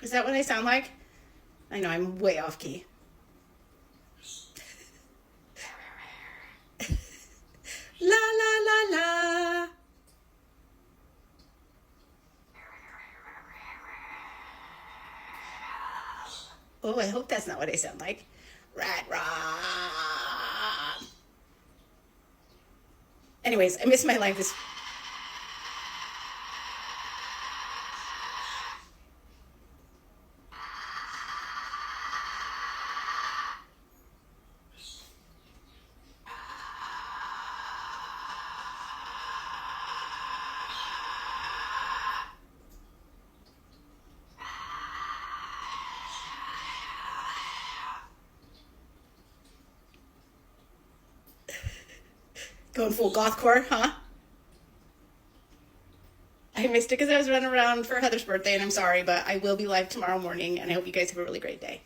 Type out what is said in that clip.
Is that what I sound like? I know I'm way off key. La la la la. Oh, I hope that's not what I sound like. Redrum. Anyways, I miss my life this. Going full gothcore, huh? I missed it because I was running around for Heather's birthday, and I'm sorry, but I will be live tomorrow morning, and I hope you guys have a really great day.